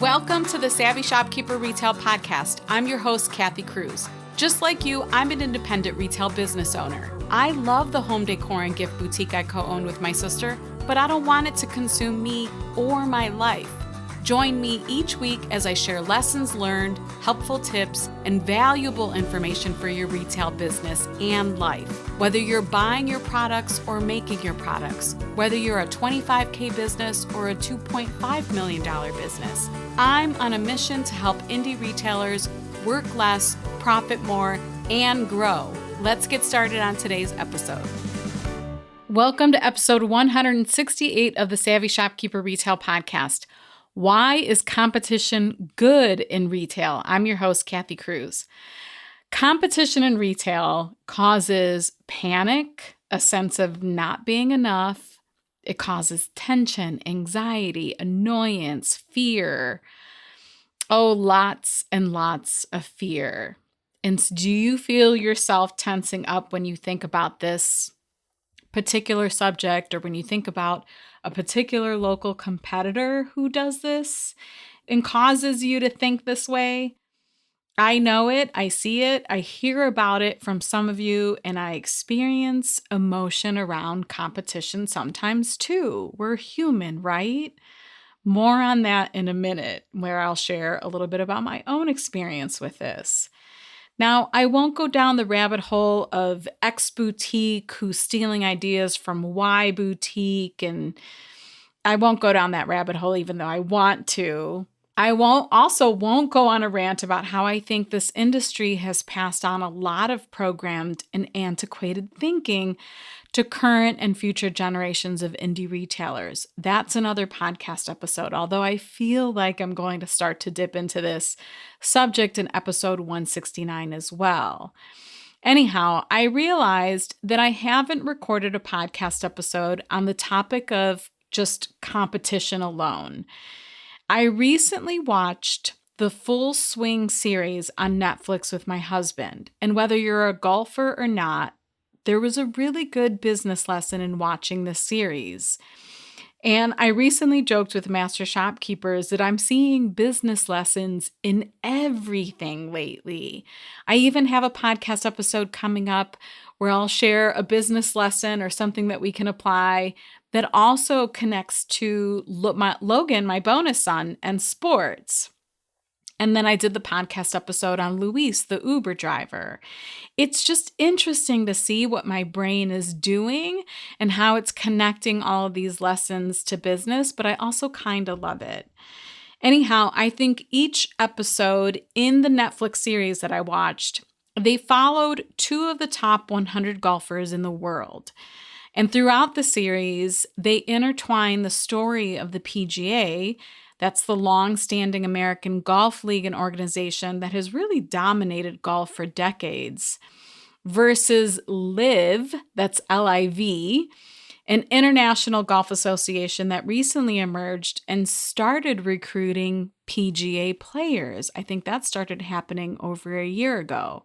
Welcome to the Savvy Shopkeeper Retail Podcast. I'm your host, Kathy Cruz. Just like you, I'm an independent retail business owner. I love the home decor and gift boutique I co-own with my sister, but I don't want it to consume me or my life. Join me each week as I share lessons learned, helpful tips, and valuable information for your retail business and life. Whether you're buying your products or making your products, whether you're a $25K business or a $2.5 million business, I'm on a mission to help indie retailers work less, profit more, and grow. Let's get started on today's episode. Welcome to episode 168 of the Savvy Shopkeeper Retail Podcast. Why is competition good in retail? I'm your host, Kathy Cruz. Competition in retail causes panic, a sense of not being enough. It causes tension, anxiety, annoyance, fear. Oh, lots and lots of fear. And do you feel yourself tensing up when you think about this particular subject, or when you think about a particular local competitor who does this and causes you to think this way? I know it, I see it, I hear about it from some of you, and I experience emotion around competition sometimes too. We're human, right? More on that in a minute, where I'll share a little bit about my own experience with this. Now, I won't go down the rabbit hole of X boutique who's stealing ideas from Y boutique, and I won't go down that rabbit hole even though I want to. I won't go on a rant about how I think this industry has passed on a lot of programmed and antiquated thinking to current and future generations of indie retailers. That's another podcast episode, although I feel like I'm going to start to dip into this subject in episode 169 as well. Anyhow, I realized that I haven't recorded a podcast episode on the topic of just competition alone. I recently watched the Full Swing series on Netflix with my husband, and whether you're a golfer or not, there was a really good business lesson in watching this series. And I recently joked with master shopkeepers that I'm seeing business lessons in everything lately. I even have a podcast episode coming up where I'll share a business lesson or something that we can apply that also connects to Logan, my bonus son, and sports. And then I did the podcast episode on Luis, the Uber driver. It's just interesting to see what my brain is doing and how it's connecting all of these lessons to business, but I also kind of love it. Anyhow, I think each episode in the Netflix series that I watched, they followed two of the top 100 golfers in the world. And throughout the series, they intertwine the story of the PGA. That's the long-standing American Golf League and organization that has really dominated golf for decades, versus LIV, that's L-I-V, an international golf association that recently emerged and started recruiting PGA players. I think that started happening over a year ago.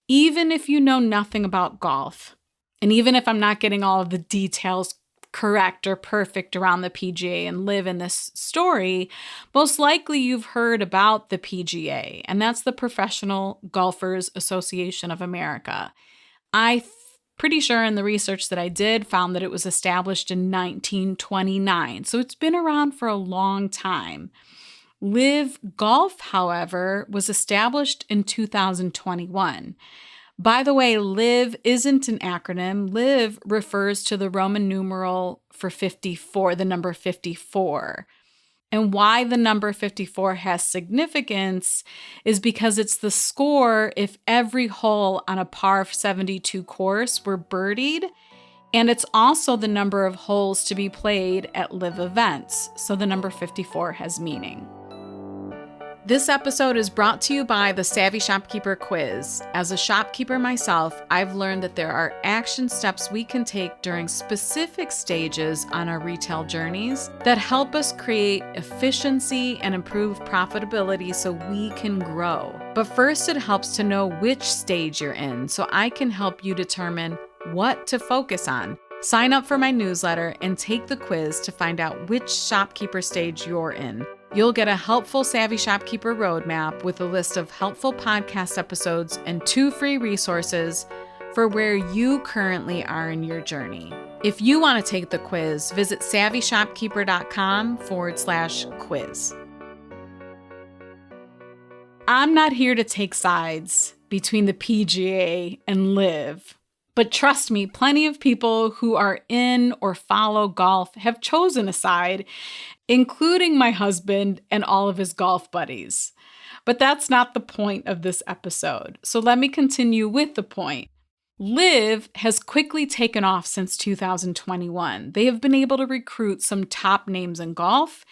Even if you know nothing about golf, and even if I'm not getting all of the details correct or perfect around the PGA and LIV in this story, most likely you've heard about the PGA, and that's the Professional Golfers Association of America. Pretty sure in the research that I did found that it was established in 1929, so it's been around for a long time. LIV Golf, however, was established in 2021. By the way, LIV isn't an acronym. LIV refers to the Roman numeral for 54, the number 54. And why the number 54 has significance is because it's the score if every hole on a par 72 course were birdied. And it's also the number of holes to be played at LIV events. So the number 54 has meaning. This episode is brought to you by the Savvy Shopkeeper Quiz. As a shopkeeper myself, I've learned that there are action steps we can take during specific stages on our retail journeys that help us create efficiency and improve profitability so we can grow. But first, it helps to know which stage you're in so I can help you determine what to focus on. Sign up for my newsletter and take the quiz to find out which shopkeeper stage you're in. You'll get a helpful Savvy Shopkeeper roadmap with a list of helpful podcast episodes and 2 free resources for where you currently are in your journey. If you want to take the quiz, visit savvyshopkeeper.com/quiz. I'm not here to take sides between the PGA and LIV, but trust me, plenty of people who are in or follow golf have chosen a side, including my husband and all of his golf buddies. But that's not the point of this episode. So let me continue with the point. LIV has quickly taken off since 2021. They have been able to recruit some top names in golf,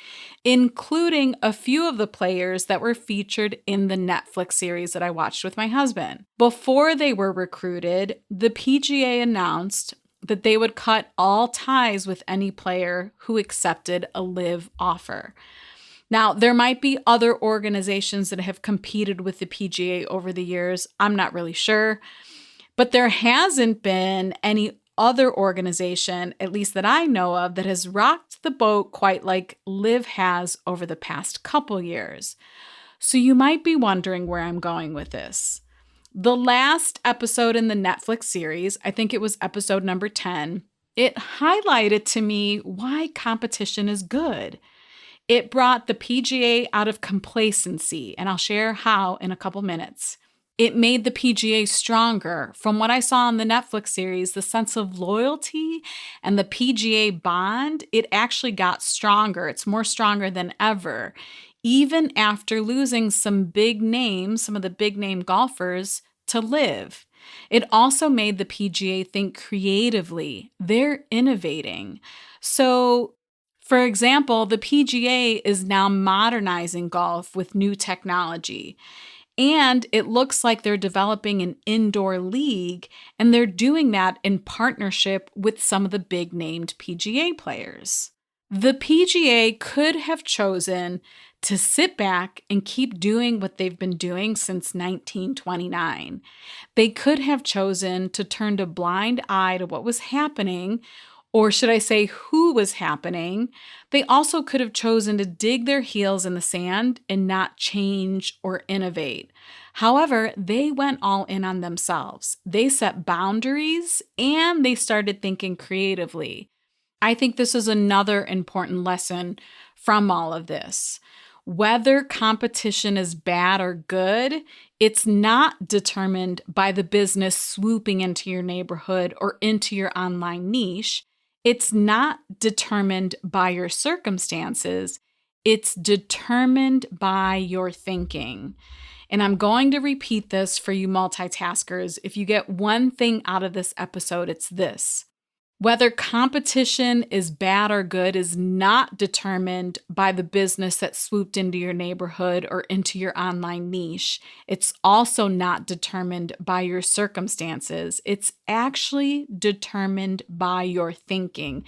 including a few of the players that were featured in the Netflix series that I watched with my husband. Before they were recruited, the PGA announced that they would cut all ties with any player who accepted a LIV offer. Now, there might be other organizations that have competed with the PGA over the years. I'm not really sure. But there hasn't been any other organization, at least that I know of, that has rocked the boat quite like LIV has over the past couple years. So you might be wondering where I'm going with this. The last episode in the Netflix series, I think it was episode number 10, it highlighted to me why competition is good. It brought the PGA out of complacency, and I'll share how in a couple minutes. It made the PGA stronger. From what I saw in the Netflix series, the sense of loyalty and the PGA bond, it actually got stronger. It's more stronger than ever, even after losing some big names, some of the big name golfers to LIV. It also made the PGA think creatively. They're innovating. So, for example, the PGA is now modernizing golf with new technology. And it looks like they're developing an indoor league, and they're doing that in partnership with some of the big named PGA players. The PGA could have chosen to sit back and keep doing what they've been doing since 1929. They could have chosen to turn a blind eye to what was happening, or should I say who was happening. They also could have chosen to dig their heels in the sand and not change or innovate. However, they went all in on themselves. They set boundaries and they started thinking creatively. I think this is another important lesson from all of this. Whether competition is bad or good, it's not determined by the business swooping into your neighborhood or into your online niche. It's not determined by your circumstances. It's determined by your thinking. And I'm going to repeat this for you multitaskers. If you get one thing out of this episode, it's this. Whether competition is bad or good is not determined by the business that swooped into your neighborhood or into your online niche. It's also not determined by your circumstances. It's actually determined by your thinking.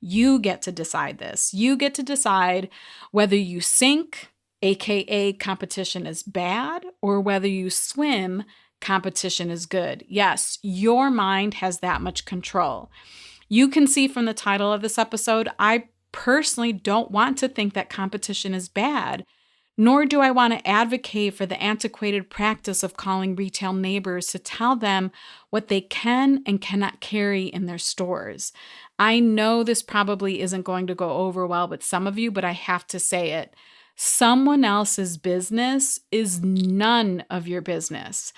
You get to decide this. You get to decide whether you sink, aka competition is bad, or whether you swim, competition is good. Yes, your mind has that much control. You can see from the title of this episode, I personally don't want to think that competition is bad, nor do I want to advocate for the antiquated practice of calling retail neighbors to tell them what they can and cannot carry in their stores. I know this probably isn't going to go over well with some of you, but I have to say it. Someone else's business is none of your business.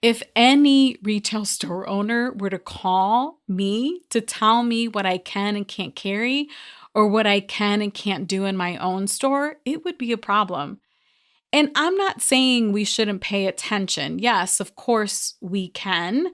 If any retail store owner were to call me to tell me what I can and can't carry or what I can and can't do in my own store, it would be a problem. And I'm not saying we shouldn't pay attention. Yes, of course we can.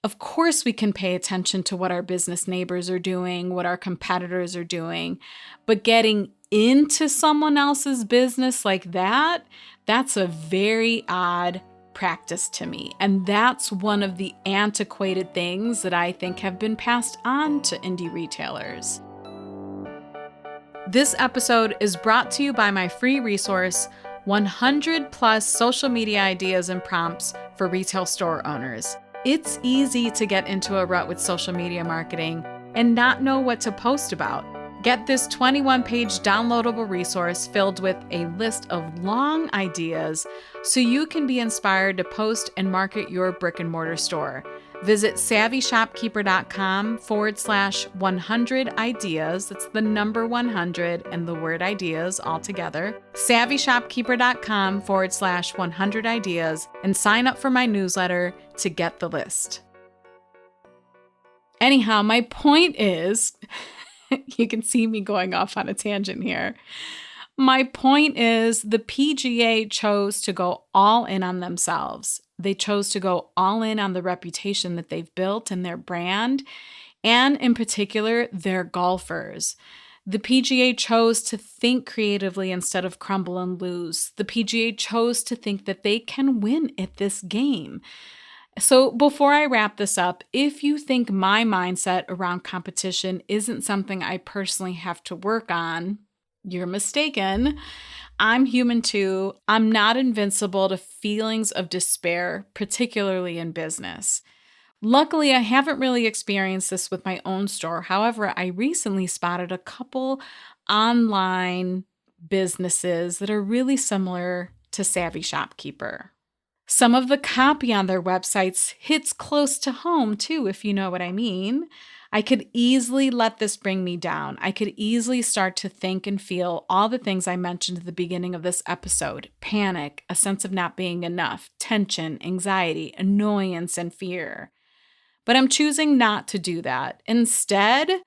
Of course we can pay attention to what our business neighbors are doing, what our competitors are doing. But getting into someone else's business like that, that's a very odd practice to me. And that's one of the antiquated things that I think have been passed on to indie retailers. This episode is brought to you by my free resource, 100 plus social media ideas and prompts for retail store owners. It's easy to get into a rut with social media marketing and not know what to post about. Get this 21-page downloadable resource filled with a list of long ideas so you can be inspired to post and market your brick and mortar store. Visit savvyshopkeeper.com/100 ideas. That's the number 100 and the word ideas all together. savvyshopkeeper.com/100 ideas and sign up for my newsletter to get the list. Anyhow, my point is, you can see me going off on a tangent here. My point is the PGA chose to go all in on themselves. They chose to go all in on the reputation that they've built and their brand, and in particular, their golfers. The PGA chose to think creatively instead of crumble and lose. The PGA chose to think that they can win at this game. So before I wrap this up, if you think my mindset around competition isn't something I personally have to work on, you're mistaken. I'm human too. I'm not invincible to feelings of despair, particularly in business. Luckily, I haven't really experienced this with my own store. However, I recently spotted a couple online businesses that are really similar to Savvy Shopkeeper. Some of the copy on their websites hits close to home too, if you know what I mean. I could easily let this bring me down. I could easily start to think and feel all the things I mentioned at the beginning of this episode: panic, a sense of not being enough, tension, anxiety, annoyance, and fear. But I'm choosing not to do that. Instead,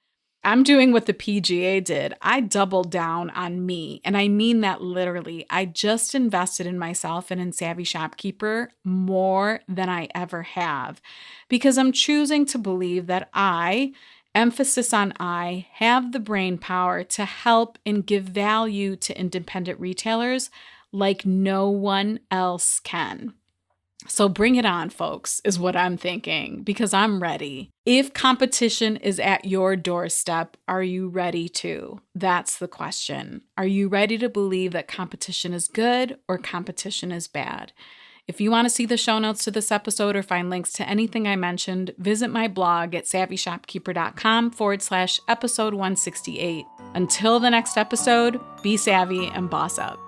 I'm doing what the PGA did. I doubled down on me, and I mean that literally. I just invested in myself and in Savvy Shopkeeper more than I ever have, because I'm choosing to believe that I, emphasis on I, have the brain power to help and give value to independent retailers like no one else can. So bring it on, folks, is what I'm thinking, because I'm ready. If competition is at your doorstep, are you ready to? That's the question. Are you ready to believe that competition is good or competition is bad? If you want to see the show notes to this episode or find links to anything I mentioned, visit my blog at savvyshopkeeper.com/episode 168. Until the next episode, be savvy and boss up.